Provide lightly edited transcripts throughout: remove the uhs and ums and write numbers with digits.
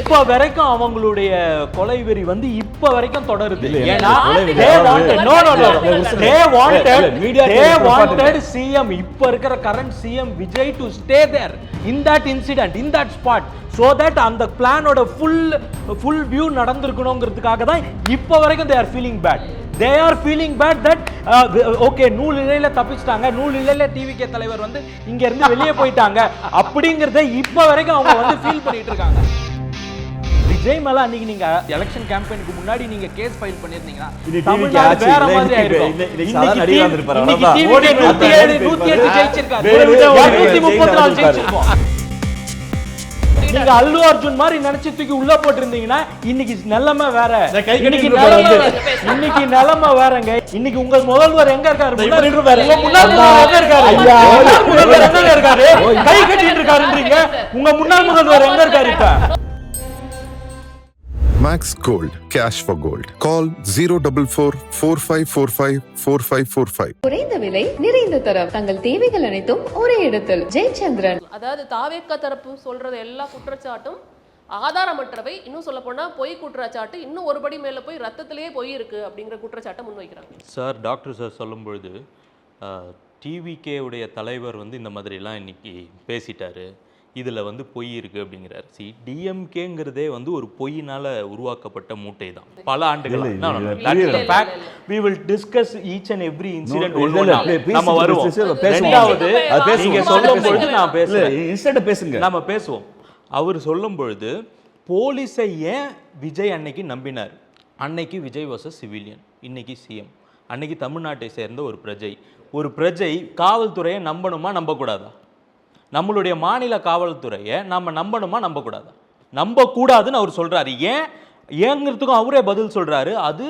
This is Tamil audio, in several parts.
இப்ப வரைக்கும் அவங்களுடைய கொலை வெறி வந்து இப்ப வரைக்கும் தொடருது. ஏன்னா they wanted CM இப்ப இருக்கிற current CM Vijay to stay there in that incident, in that spot, so that அந்த பிளானோட full view நடந்திருக்கணும்ங்கிறதுக்காக தான் இப்ப வரைக்கும் they are feeling bad. They are feeling bad that okay, நூல் இழையில தப்பிச்சிட்டாங்க, நூல் இழையில டிவிகே தலைவர் வந்து இங்க இருந்து வெளியே போயிட்டாங்க அப்படிங்கறத இப்ப வரைக்கும் அவங்க வந்து ஃபீல் பண்ணிட்டு இருக்காங்க. விஜய் மேல அன்னைக்கு நீங்க எலெக்ஷன் கேம்பெயினுக்கு முன்னாடி நீங்க கேஸ் ஃபைல் பண்ணிருந்தீங்கன்னா தமிழ்நாடு வேற மாதிரி ஆயிருக்கும். இன்னைக்கு 107 ஜெயிச்சிருக்காரு, 234 ஜெயிச்சிருக்கோம். நீங்க அல்லு அர்ஜுன் மாதிரி நினைச்சு தூக்கி உள்ள போட்டிருந்தீங்கன்னா இன்னைக்கு நிலைமை வேற. இன்னைக்கு நிலைமை வேறங்க. இன்னைக்கு உங்க முதல்வர் எங்க இருக்காரு? கை கட்டிட்டு இருக்காருன்றீங்க. உங்க முன்னாள் முதல்வர் எங்க இருக்காரு? இப்ப Max Gold, cash for gold. Call 044-4545-4545. குறைந்த விலை, நிறைந்த தரம், தங்கள் தேவைகள் அனைத்தும் ஒரே இடத்தில். ஜெயச்சந்திரன். அதாவது தாவேக்கா தரப்பு சொல்றது எல்லா குற்றச்சாட்டும் ஆதாரமற்றவை. இன்னும் சொல்ல போனா பொய் குற்றச்சாட்டு, இன்னும் ஒருபடி மேல போய் ரத்தத்திலேயே பொய் இருக்கு அப்படிங்கிற குற்றச்சாட்டை முன்வைக்கிறாங்க. சார், டாக்டர் சார் சொல்லும் பொழுது டிவிகே உடைய தலைவர் வந்து இந்த மாதிரிலாம் இன்னைக்கு பேசிட்டாரு, இதில் வந்து பொய் இருக்குது அப்படிங்கிறார். டிஎம்கேங்கிறதே வந்து ஒரு பொய்யினால் உருவாக்கப்பட்ட மூட்டை தான் பல ஆண்டுகள். we will discuss each and every incident. நம்ம வருவோம். ரெண்டாவது நீங்க சொல்லும் பொழுது நான் பேசுறேன், நம்ம பேசுவோம். அவர் சொல்லும் பொழுது போலீஸை ஏன் விஜய் அன்னைக்கு நம்பினார்? அன்னைக்கு விஜய் வாஸ் அ சிவிலியன், இன்னைக்கு சிஎம். அன்னைக்கு தமிழ்நாட்டை சேர்ந்த ஒரு பிரஜை காவல்துறையை நம்பணுமா நம்பக்கூடாதா? நம்மளுடைய மாநில காவல்துறையை நம்ம நம்பணுமா நம்பக்கூடாதா? நம்பக்கூடாதுன்னு அவர் சொல்றாரு. ஏங்கிறதுக்கும் அவரே பதில் சொல்றாரு, அது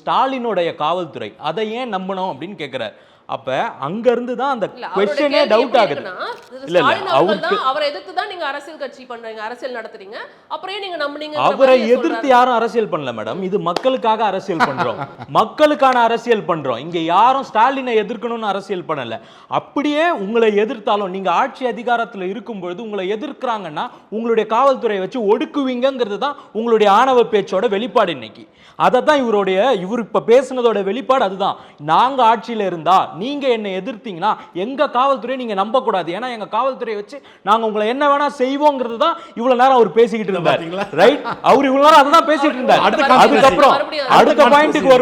ஸ்டாலினுடைய காவல்துறை, அதை ஏன் நம்பணும் அப்படின்னு கேட்கிறார். அப்ப அங்க இருந்து தான் அந்த क्वेश्चनே டவுட் ஆகுது. இல்ல அவரை எதிர்த்து தான் நீங்க அரசியல் கட்சி பண்றீங்க, அரசியல் நடத்துறீங்க, அப்புறம் நீங்க நம்புனீங்க? அவரை எதிர்த்து யாரும் அரசியல் பண்ணல மேடம், இது மக்களுக்காக அரசியல் பண்றோம். மக்களுக்கான அரசியல் பண்றோம். இங்க யாரும் ஸ்டாலினை எதிர்க்கணும்னு அரசியல் பண்ணல. அப்படியே உங்களை எதிர்த்தாலும் நீங்க ஆட்சி அதிகாரத்துல இருக்கும் பொழுது உங்களை எதிர்க்கிறாங்கன்னா உங்களுடைய காவல்துறையை வச்சு ஒடுக்குவீங்கிறது தான் உங்களுடைய ஆணவ பேச்சோட வெளிப்பாடு இன்னைக்கு. அதை தான் இவர் இப்ப பேசுனதோட வெளிப்பாடு அதுதான். நாங்க ஆட்சியில இருந்தா நீங்க என்ன எதிர்த்தீங்கன்னா எங்க காவல்துறையை நீங்க நம்ப கூடாது, ஏன்னா எங்க காவல்துறையை வச்சு நாங்க உங்களை என்ன வேணா செய்வோங்கிறது தான் இவ்வளவு நேரம் அவர் பேசிக்கிட்டு இருந்தார். ரைட், அவர் இவ்வளவு நேரம் அதுதான் பேசிட்டு இருந்தார். அதுக்கப்புறம் அடுத்த பாயிண்ட்டுக்கு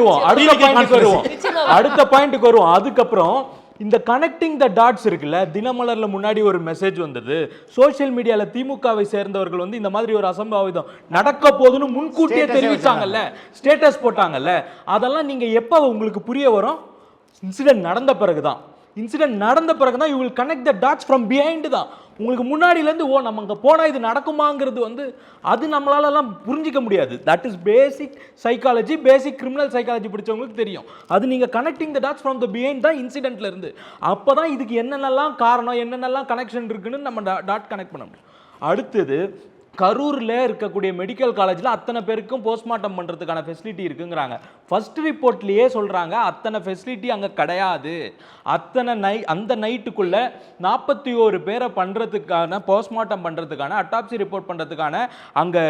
வருவோம். அதுக்கப்புறம் இந்த கனெக்டிங் த டாட்ஸ் இருக்குல்ல, தினமலர்ல முன்னாடி ஒரு மெசேஜ் வந்தது, சோசியல் மீடியால திமுகவை சேர்ந்தவர்கள் வந்து இந்த மாதிரி ஒரு அசம்பாவிதம் நடக்க போகுதுன்னு முன்கூட்டியே தெரிவிச்சாங்கல்ல, ஸ்டேட்டஸ் போட்டாங்கல்ல, அதெல்லாம் நீங்க எப்ப உங்களுக்கு புரிய வரும்? இன்சிடென்ட் நடந்த பிறகுதான். You will connect the dots from behind தான். உங்களுக்கு முன்னாடியிலேருந்து நம்ம அங்கே போனால் இது நடக்குமாங்கிறது வந்து அது நம்மளாலலாம் புரிஞ்சிக்க முடியாது. That is basic psychology, basic criminal psychology படித்தவங்களுக்கு தெரியும். அது நீங்கள் connecting the dots from the behind தான் இன்சிடென்ட்ல இருந்து. அப்போ தான் இதுக்கு என்னென்னலாம் காரணம், என்னென்னலாம் கனெக்ஷன் இருக்குன்னு நம்ம டாட் கனெக்ட் பண்ண முடியும். அடுத்தது, கரூரில் இருக்கக்கூடிய மெடிக்கல் காலேஜில் அத்தனை பேருக்கும் போஸ்ட்மார்ட்டம் பண்ணுறதுக்கான ஃபெசிலிட்டி இருக்குங்கிறாங்க. ஃபர்ஸ்ட் ரிப்போர்ட்லேயே சொல்கிறாங்க அத்தனை ஃபெசிலிட்டி அங்கே கிடையாது. அந்த நைட்டுக்குள்ளே 41 பேரை பண்ணுறதுக்கான போஸ்ட்மார்ட்டம் பண்ணுறதுக்கான அட்டாப்சி ரிப்போர்ட் பண்ணுறதுக்கான அங்கே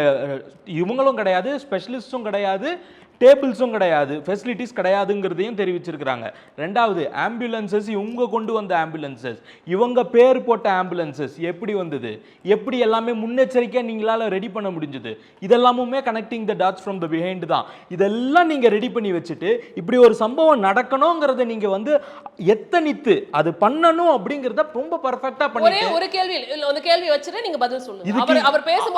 இவங்களும் கிடையாது, ஸ்பெஷலிஸ்ட்டும் கிடையாது, டேபிள்ஸும் கிடையாது, ஃபெசிலிட்டிஸ் கிடையாதுங்கிறதையும் தெரிவிச்சிருக்கிறாங்க. ரெண்டாவது, ஆம்புலன்சஸ், இவங்க கொண்டு வந்த ஆம்புலன்சஸ், இவங்க பேர் போட்ட ஆம்புலன்சஸ் எப்படி வந்தது, எப்படி எல்லாமே முன்னெச்சரிக்கையாக நீங்களால் ரெடி பண்ண முடிஞ்சது, இதெல்லாமுமே connecting the dots from the behind தான். இதெல்லாம் நீங்கள் ரெடி பண்ணி வச்சுட்டு இப்படி ஒரு சம்பவம் நடக்கணுங்கிறத நீங்கள் வந்து எத்தனித்து அது பண்ணணும் அப்படிங்கிறத ரொம்ப பர்ஃபெக்டா பண்ணி ஒரு கேள்வி வச்சுட்டு நீங்க பதில் சொல்லுங்க.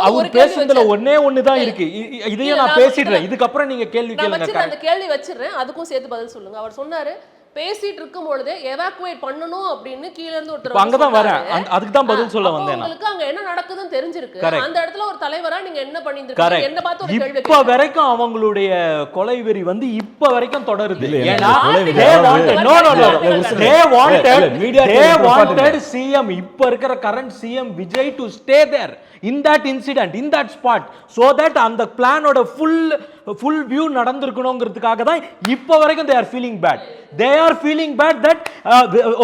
அவர் பேசுறதுல ஒண்ணே தான் இருக்கு. இதையும் நான் பேசிடுறேன், இதுக்கப்புறம் நீங்க கேள்வி கேளுங்க. அந்த கேள்வி வச்சிடுறேன், அதுக்கும் சேர்த்து பதில் சொல்லுங்க. அவர் சொன்னாரு பேசிட்டு இருக்கும் பொழுதே எவாக்குவேட் பண்ணணும் அப்படின்னு கீழ இருந்து ஒருத்தர் அங்கதான் வரேன், அதுக்கு தான் பதில் சொல்ல வந்தேன். உங்களுக்கு அங்க என்ன நடக்குதுன்னு தெரிஞ்சிருக்கு, அந்த இடத்துல ஒரு தலைவரா நீங்க என்ன பண்ணிருக்கீங்க, என்ன பார்த்து ஒரு கேள்வி. இப்ப வரைக்கும் அவங்களுடைய கொலை வெறி வந்து இப்ப வரைக்கும் தொடருது. ஏன்னா they wanted CM, இப்ப இருக்கிற current CM Vijay to stay there in that incident, in that spot, so that அந்த பிளானோட ஃபுல் வியூ நடந்திருக்கணுங்கிறதுக்காக தான் இப்போ வரைக்கும் they are feeling bad. They are feeling bad that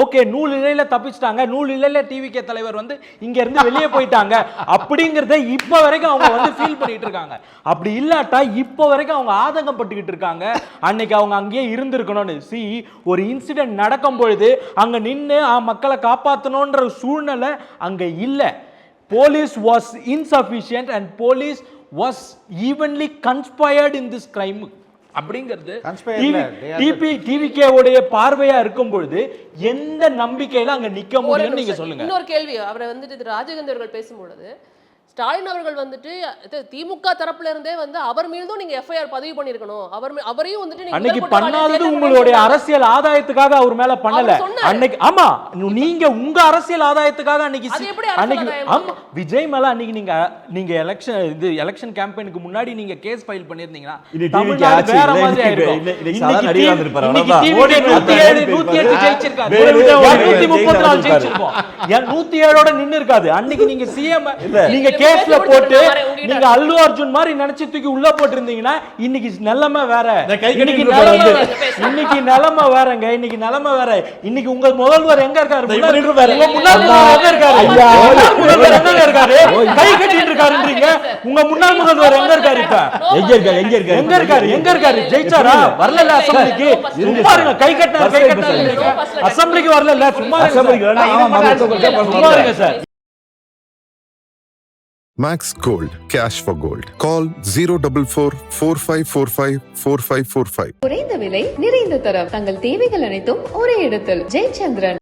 okay நூல் இழையில தப்பிச்சிட்டாங்க, நூல் இழையில டிவிகே தலைவர் வந்து இங்க இருந்து வெளியே போயிட்டாங்க அப்படிங்கறத இப்போ வரைக்கும் அவங்க வந்து ஃபீல் பண்ணிட்டு இருக்காங்க. அப்படி இல்லாட்டா இப்போ வரைக்கும் அவங்க ஆதங்கப்பட்டுக்கிட்டு இருக்காங்க. அன்னைக்கு அவங்க அங்கேயே இருந்திருக்கணும்னு. see ஒரு இன்சிடென்ட் நடக்கும் பொழுது அங்க நின்று மக்களை காப்பாற்றணுன்ற சூழ்நிலை அங்க இல்ல. Police was insufficient and police was evenly conspired in this crime அப்படிங்கிறது டிவிகே உடைய பார்வையா இருக்கும் பொழுது எந்த நம்பிக்கையில அங்க நிக்க முடியும்னு நீங்க சொல்லுங்க. இன்னொரு கேள்வி, அவரை வந்துட்டு ராஜகேந்திர அவர்கள் பேசும்பொழுது ஸ்டாலின் அவர்கள் வந்துட்டு திமுக தரப்புல இருந்தே வந்து அவர் மீதும் நீங்க எஃப்ஐஆர் பதிவு பண்ணிருக்கணும், அவரையும் வந்துட்டு நீங்க அன்னைக்கு பண்ணாதது உங்களுடைய அரசியல் ஆதாயத்துக்காக அவர் மேல பண்ணல. அன்னைக்கு ஆமா நீங்க உங்க அரசியல் ஆதாயத்துக்காக அன்னைக்கு ஆமா விஜய் மேல அன்னைக்கு நீங்க எலெக்ஷன் கேம்பெயினுக்கு முன்னாடி நீங்க கேஸ் ஃபைல் பண்ணிருந்தீங்கன்னா தமிழ்நாடு வேற மாதிரி ஆயிருக்கும். இன்னைக்கு 107 ஜெயிச்சிருக்காரு, 134 ஜெயிச்சிருக்கோம், 107ஓட நின்னு இருக்காது. அன்னைக்கு நீங்க சிஎம் நீங்க கேஸ்ல போட்டு நீங்க அல்லு அர்ஜுன் மாதிரி நினைச்சு தூக்கி உள்ள போட்டிருந்தீங்கன்னா இன்னைக்கு நிலைமை வேற. இன்னைக்கு நிலைமை வேறங்க. இன்னைக்கு நிலைமை வேற. இன்னைக்கு உங்க முதல்வர் எங்க இருக்காரு? முன்னாள் முதல்வர் எங்க இருக்காரு? கை கட்டிட்டு இருக்காருன்றீங்க. உங்க முன்னாள் முதல்வர் எங்க இருக்காரு? இப்ப எங்க இருக்காரு? ஜெயிச்சாரா? வரல அசம்பிளிக்கு. சும்மா இருங்க. கை கட்டினாரு அசம்பிளிக்கு வரல. சும்மா இருங்க sir. Max Gold, cash for gold. Call 044-4545-4545. குறைந்த விலை நிறைந்த தரம் தங்கள் தேவைகள் அனைத்தும் ஒரே இடத்தில். ஜெயச்சந்திரன்.